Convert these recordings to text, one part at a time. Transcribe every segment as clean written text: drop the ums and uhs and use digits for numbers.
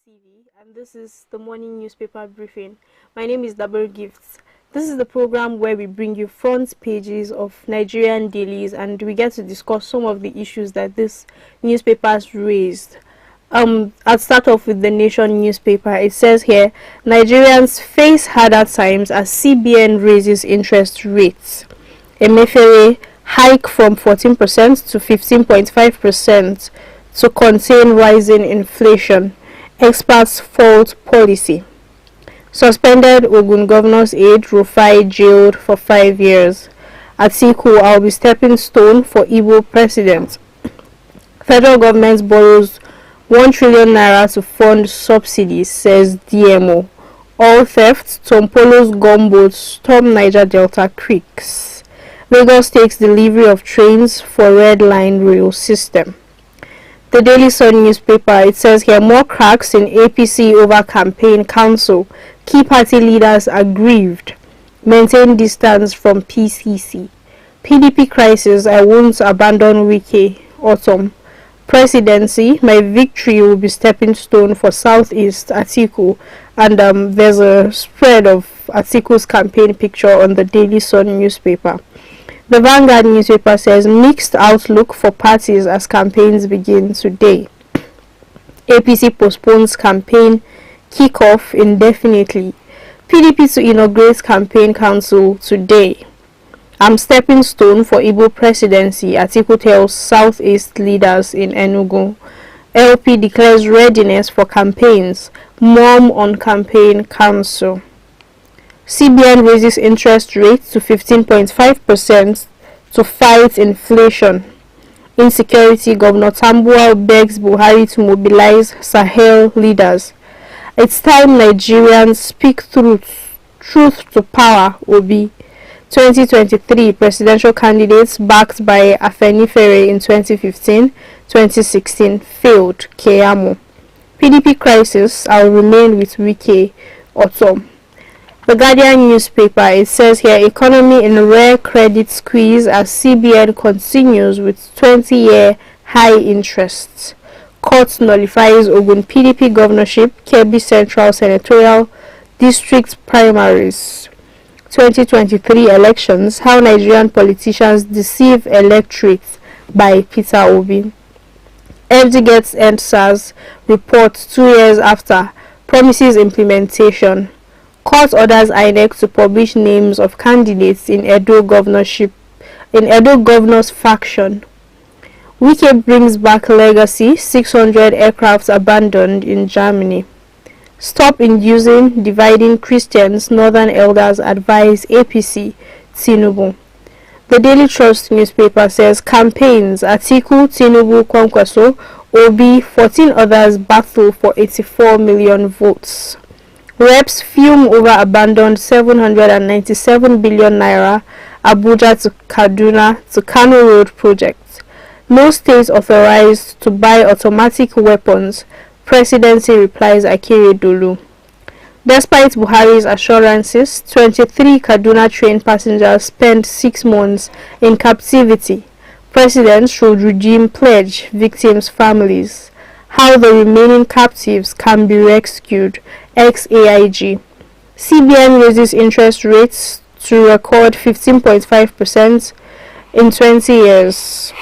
TV, and this is the morning newspaper briefing. My name is Dabar Gifts. This is the program where we bring you front pages of Nigerian dailies and we get to discuss some of the issues that this newspapers raised. I'll start off with the Nation newspaper. It says here, Nigerians face harder times as CBN raises interest rates. Emefiele hike from 14% to 15.5% to contain rising inflation. Experts fault policy. Suspended Ogun governor's aide Rufai jailed for 5 years. Atiku, I'll be stepping stone for Igbo president. Federal government borrows 1 trillion naira to fund subsidies, says DMO. All thefts, Tompolo's gunboats storm Niger Delta creeks. Lagos takes delivery of trains for Red Line rail system. The Daily Sun newspaper, it says here, more cracks in APC over campaign council. Key party leaders aggrieved. Maintain distance from PCC. PDP crisis, I won't abandon Wike. Autumn. Presidency, my victory will be stepping stone for Southeast Atiku. And there's a spread of Atiku's campaign picture on the Daily Sun newspaper. The Vanguard newspaper says mixed outlook for parties as campaigns begin today. APC postpones campaign kick-off indefinitely. PDP to inaugurate campaign council today. I'm stepping stone for Igbo presidency, Atiku tells Southeast leaders in Enugu. LP declares readiness for campaigns. Mom on campaign council. CBN raises interest rate to 15.5% to fight inflation. Insecurity, Governor Tambuwal begs Buhari to mobilize Sahel leaders. It's time Nigerians speak truth to power, Obi. 2023 presidential candidates backed by Afenifere in 2015-2016 failed, Keyamo. PDP crisis, I'll remain with Wike. Autumn. The Guardian newspaper, it says here, economy in rare credit squeeze as CBN continues with 20-year high interests. Court nullifies Ogun PDP governorship, Kebbi Central Senatorial District primaries. 2023 elections, how Nigerian politicians deceive electorates by Peter Obi. FD gets EndSARS report 2 years after, promises implementation. Court orders INEC to publish names of candidates in Edo governor's faction. Wike brings back legacy, 600 aircrafts abandoned in Germany. Stop inducing dividing Christians, northern elders advise APC, Tinubu. The Daily Trust newspaper says campaigns, Atiku, Tinubu, Kwankwaso, Obi, 14 others battle for 84 million votes. Reps fume over abandoned 797 billion naira Abuja to Kaduna to Kano Road project. No state authorized to buy automatic weapons. Presidency replies Akeredolu. Despite Buhari's assurances, 23 Kaduna train passengers spent 6 months in captivity. President should redeem pledge victims' families. How the remaining captives can be rescued. Ex-AIG. CBN raises interest rates to record 15.5% in 20 years.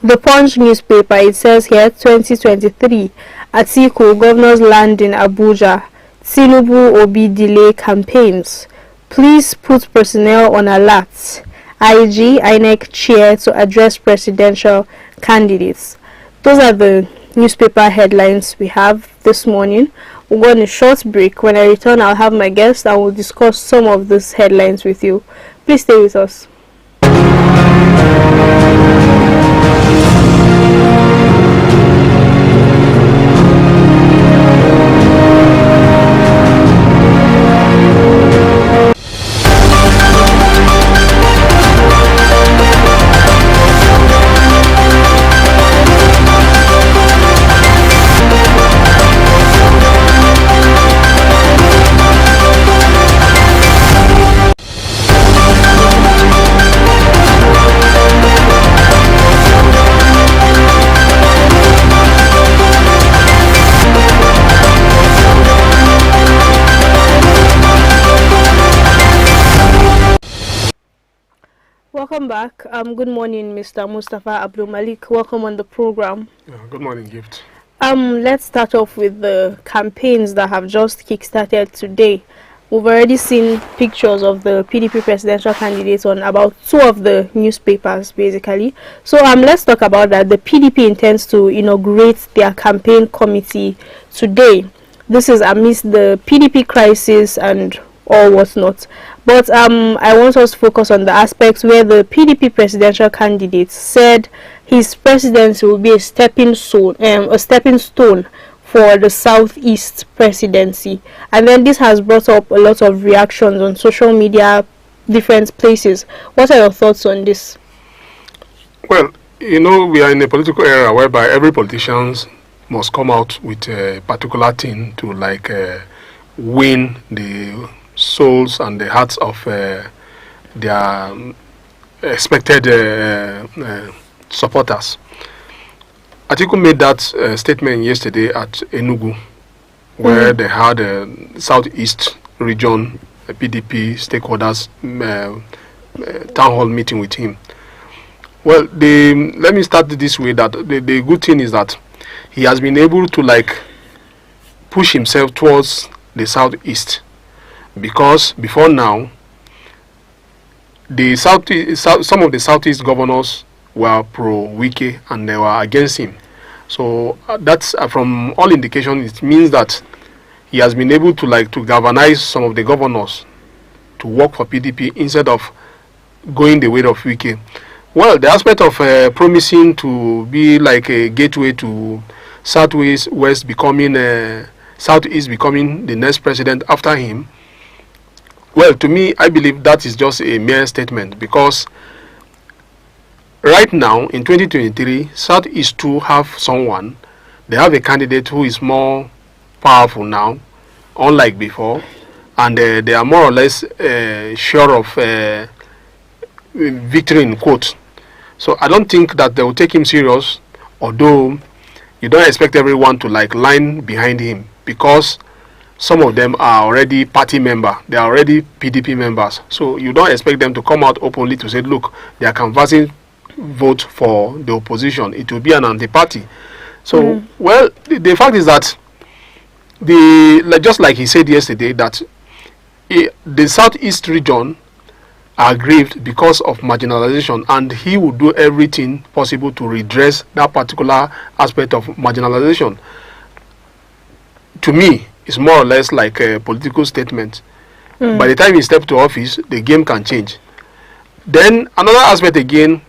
The Punch newspaper, it says here, 2023, Atiku, governors land in Abuja. Tinubu Obi delay campaigns. Please put personnel on alert. IG, INEC chair to address presidential candidates. Those are the newspaper headlines we have this morning. We'll go on a short break. When I return, I'll have my guest and we'll discuss some of these headlines with you. Please stay with us. Welcome back. Good morning, Mr. Mustafa Abdul Malik. Welcome on the program. Good morning, Gift. Let's start off with the campaigns that have just kick-started today. We've already seen pictures of the PDP presidential candidates on about 2 of the newspapers, basically. So let's talk about that. The PDP intends to inaugurate their campaign committee today. This is amidst the PDP crisis and all whatnot. But I want us to focus on the aspects where the PDP presidential candidate said his presidency will be a stepping stone for the Southeast presidency. And then this has brought up a lot of reactions on social media, different places. What are your thoughts on this? Well, we are in a political era whereby every politician must come out with a particular thing to win the souls and the hearts of their expected supporters. Atiku made that statement yesterday at Enugu, where they had a Southeast region PDP stakeholders town hall meeting with him. Well, let me start this way, that the good thing is that he has been able to push himself towards the Southeast. Because before now, some of the Southeast governors were pro-Wike and they were against him. So that's from all indications, it means that he has been able to galvanize some of the governors to work for PDP instead of going the way of Wike. Well, the aspect of promising to be like a gateway to Southeast becoming the next president after him. Well, to me, I believe that is just a mere statement, because right now, in 2023, Southeast 2 have someone. They have a candidate who is more powerful now, unlike before, and they are more or less sure of victory in quotes. So I don't think that they will take him serious, although you don't expect everyone to line behind him, because some of them are already party member. They are already PDP members. So you don't expect them to come out openly to say, look, they are canvassing vote for the opposition. It will be an anti-party. So, well, the fact is that just like he said yesterday, that the Southeast region are aggrieved because of marginalization, and he will do everything possible to redress that particular aspect of marginalization. To me, it's more or less like a political statement. By the time he steps to office, the game can change. Then another aspect again,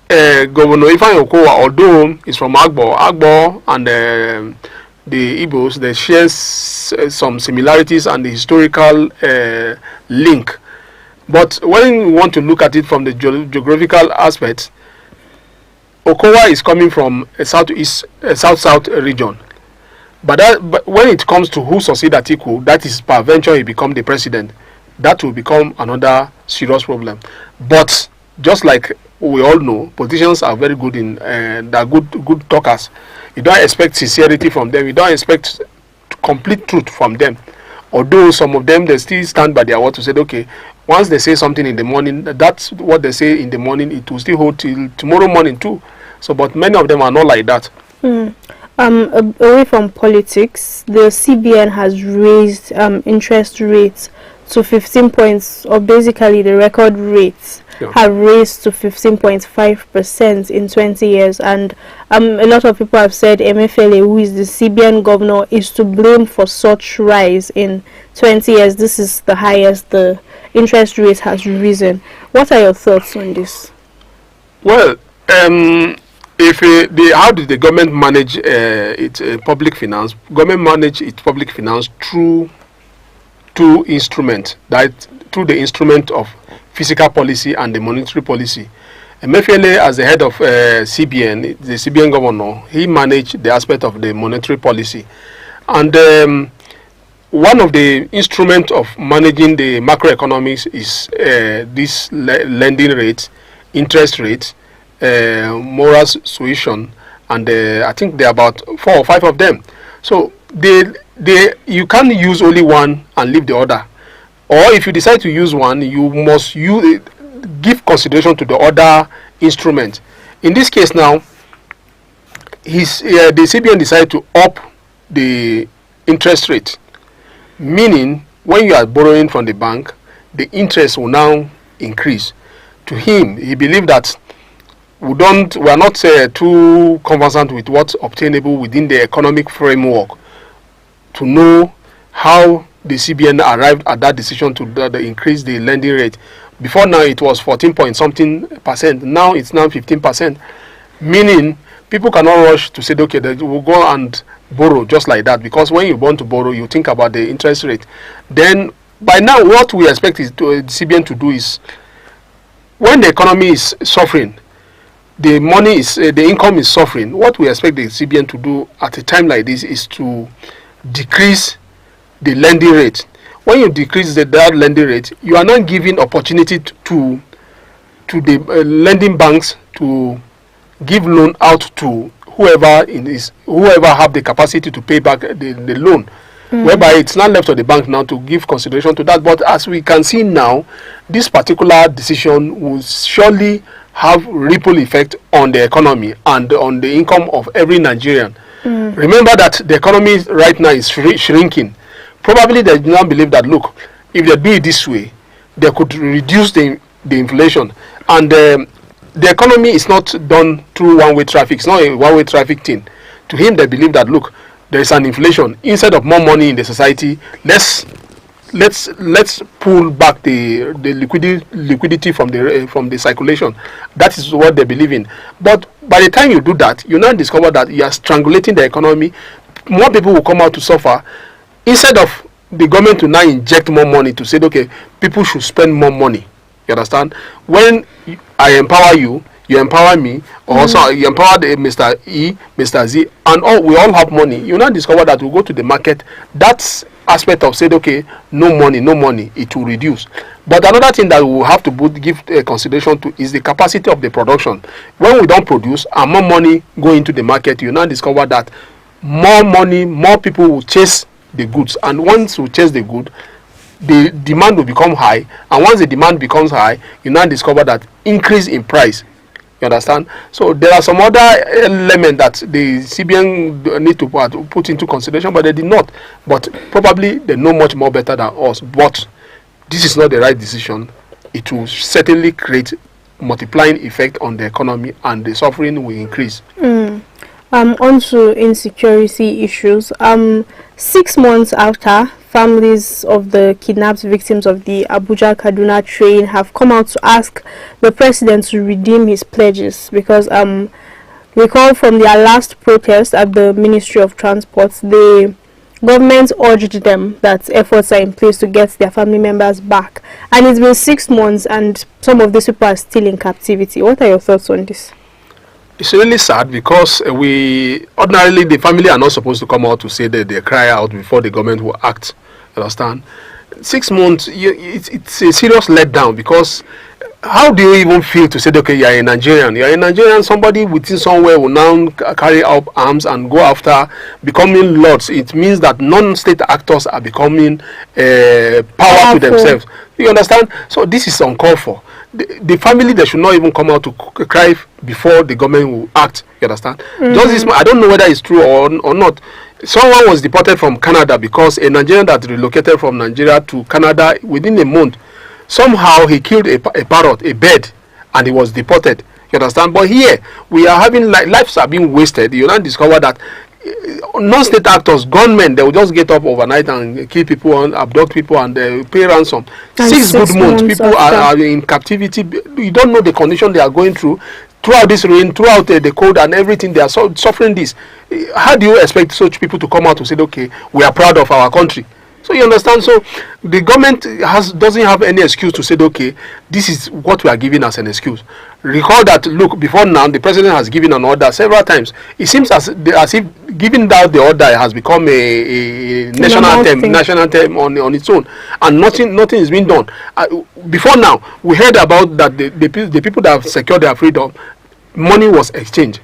Governor Ifeanyi Okowa, although he's from Agbo and the Igbos, they share some similarities and the historical link. But when you want to look at it from the geographical aspect, Okowa is coming from a south-south region. But when it comes to who succeed Atiku, that is peradventure he become the president, that will become another serious problem. But just like we all know, politicians are very good they're good talkers. You don't expect sincerity from them. You don't expect complete truth from them. Although some of them, they still stand by their word to say, okay, once they say something in the morning, that's what they say in the morning, it will still hold till tomorrow morning too. So, but many of them are not like that. Away from politics, the CBN has raised interest rates to 15 points, or basically the record rates. have raised to 15.5% in 20 years. And a lot of people have said Emefiele, who is the CBN governor, is to blame for such rise in 20 years. This is the highest the interest rate has risen. What are your thoughts on this? Well, how did the government manage its public finance? Government manage its public finance through two instruments, through the instrument of fiscal policy and the monetary policy. Emefiele, as the head of CBN, the CBN governor, he managed the aspect of the monetary policy. And one of the instruments of managing the macroeconomics is this lending rate, interest rate, moral suasion, and I think there are about 4 or 5 of them. So you can't use only one and leave the other. Or if you decide to use one, you must give consideration to the other instrument. In this case now, the CBN decided to up the interest rate, meaning when you are borrowing from the bank, the interest will now increase. To him, he believed that we are not too conversant with what's obtainable within the economic framework to know how the CBN arrived at that decision to increase the lending rate. Before now it was 14 point something percent. Now it's now 15%, meaning people cannot rush to say, okay, they will go and borrow just like that, because when you want to borrow, you think about the interest rate. Then by now, what we expect is the CBN to do is, when the economy is suffering, the income is suffering, what we expect the CBN to do at a time like this is to decrease the lending rate. When you decrease that lending rate, you are not giving opportunity to the lending banks to give loan out to whoever have the capacity to pay back the loan. Whereby it's not left to the bank now to give consideration to that. But as we can see now, this particular decision will surely have ripple effect on the economy and on the income of every Nigerian. Remember that the economy right now is shrinking. Probably they do not believe that, look, if they do it this way, they could reduce the inflation. And the economy is not done through one-way traffic. It's not a one-way traffic thing. To him, they believe that, look, there is an inflation. Instead of more money in the society, let's pull back the liquidity from the circulation. That is what they believe in. But by the time you do that, you now discover that you are strangulating the economy. More people will come out to suffer. Instead of the government to now inject more money to say, okay, people should spend more money. You understand? When I empower you, you empower me, or also you empower Mr. E, Mr. Z, and we all have money. You now discover that we go to the market. That aspect of said, okay, no money, it will reduce. But another thing that we will have to give consideration to is the capacity of the production. When we don't produce and more money go into the market, you now discover that more money, more people will chase the goods, and once you chase the good, the demand will become high, and once the demand becomes high, you now discover that increase in price. You understand? So there are some other elements that the CBN need to put into consideration, but they did not. But probably they know much more better than us. But this is not the right decision. It will certainly create multiplying effect on the economy, and the suffering will increase. On to insecurity issues. 6 months after, families of the kidnapped victims of the Abuja-Kaduna train have come out to ask the president to redeem his pledges, because recall from their last protest at the Ministry of Transport, the government urged them that efforts are in place to get their family members back, and it's been 6 months and some of these people are still in captivity. What are your thoughts on this? It's really sad, because ordinarily the family are not supposed to come out to say that they cry out before the government will act. Understand? 6 months, it's a serious letdown, because how do you even feel to say, okay, you're a Nigerian, somebody within somewhere will now carry up arms and go after becoming lords? It means that non-state actors are becoming power to themselves. You understand? So this is uncalled for. The family, they should not even come out to cry before the government will act. You understand? Just this, I don't know whether it's true or not. Someone was deported from Canada because a Nigerian that relocated from Nigeria to Canada within a month. Somehow he killed a parrot, a bird, and he was deported. You understand? But here we are having lives are being wasted. You now discover that non-state actors, gunmen, they will just get up overnight and kill people and abduct people and pay ransom. And 6 good months, people are in captivity. You don't know the condition they are going through. Throughout this rain, throughout the cold and everything, they are suffering this. How do you expect such people to come out to say, okay, we are proud of our country? So you understand? So the government doesn't have any excuse to say, okay, this is what we are giving as an excuse. Recall that, look, before now, the president has given an order several times. It seems as if giving out the order has become a national anthem on its own, and nothing is being done. Before now, we heard about that the people that have secured their freedom, money was exchanged.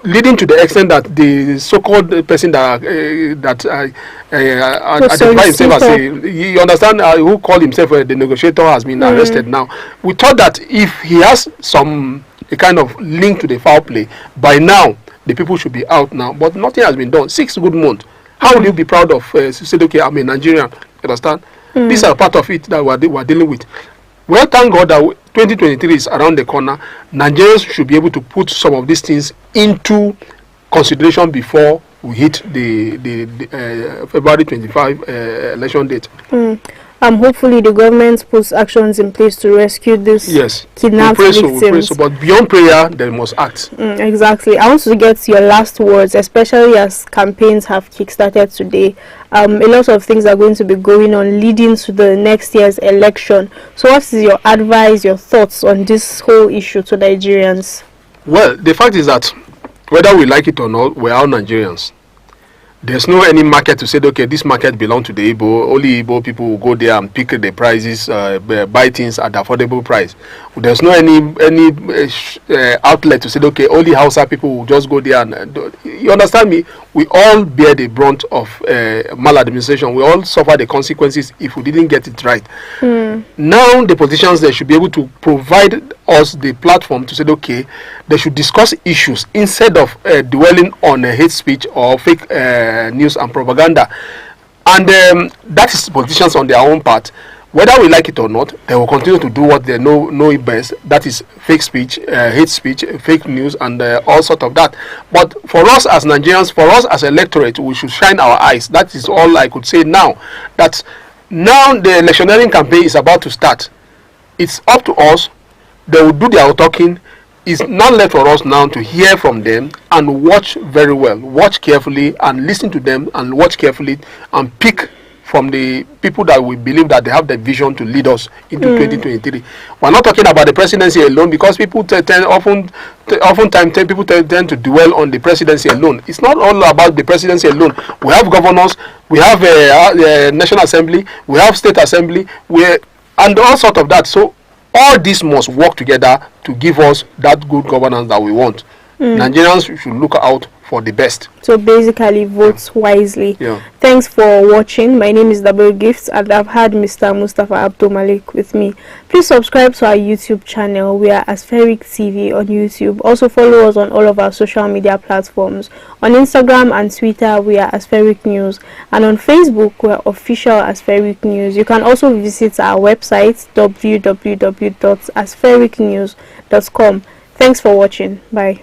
Leading to the extent that the so-called person that identified himself as you understand, who called himself the negotiator, has been arrested now. We thought that if he has a kind of link to the foul play, by now the people should be out now. But nothing has been done. 6 good months. How will you be proud of say, okay, I'm a Nigerian? You understand? These are part of it that we're dealing with. Well, thank God that 2023 is around the corner. Nigerians should be able to put some of these things into consideration before we hit the February 25 election date. Hopefully the government puts actions in place to rescue this kidnapped victims. We pray so, but beyond prayer, they must act. Exactly. I want to get your last words, especially as campaigns have kickstarted today. A lot of things are going to be going on leading to the next year's election. So what is your advice, your thoughts on this whole issue to Nigerians? Well, the fact is that whether we like it or not, we are all Nigerians. There's no any market to say, okay, this market belongs to the Igbo. Only Igbo people will go there and pick the prices, buy things at affordable price. There's no any outlet to say, okay, only Hausa people will just go there and you understand me? We all bear the brunt of maladministration. We all suffer the consequences if we didn't get it right. Now the politicians, they should be able to provide us the platform to say, okay, they should discuss issues instead of dwelling on hate speech or fake news and propaganda. And that is politicians on their own part. Whether we like it or not, they will continue to do what they know best. That is fake speech, hate speech, fake news, and all sort of that. But for us as Nigerians, for us as electorate, we should shine our eyes. That is all I could say now. That now the electioneering campaign is about to start. It's up to us. They will do their talking. It's not left for us now to hear from them and watch very well, watch carefully and listen to them and watch carefully and pick from the people that we believe that they have the vision to lead us into 2023. We're not talking about the presidency alone, because people oftentimes people tend to dwell on the presidency alone. It's not all about the presidency alone. We have governors, we have a National Assembly, we have State Assembly, and all sort of that. So all this must work together to give us that good governance that we want. Nigerians should look out for the best. So basically, vote wisely. Thanks for watching. My name is Double Gifts, and I've had Mr. Mustafa Abdul Malik with me. Please subscribe to our YouTube channel. We are Aspheric TV on YouTube. Also follow us on all of our social media platforms. On Instagram and Twitter, we are Aspheric News, and on Facebook, we are official Aspheric News. You can also visit our website www.asphericnews.com. Thanks for watching. Bye.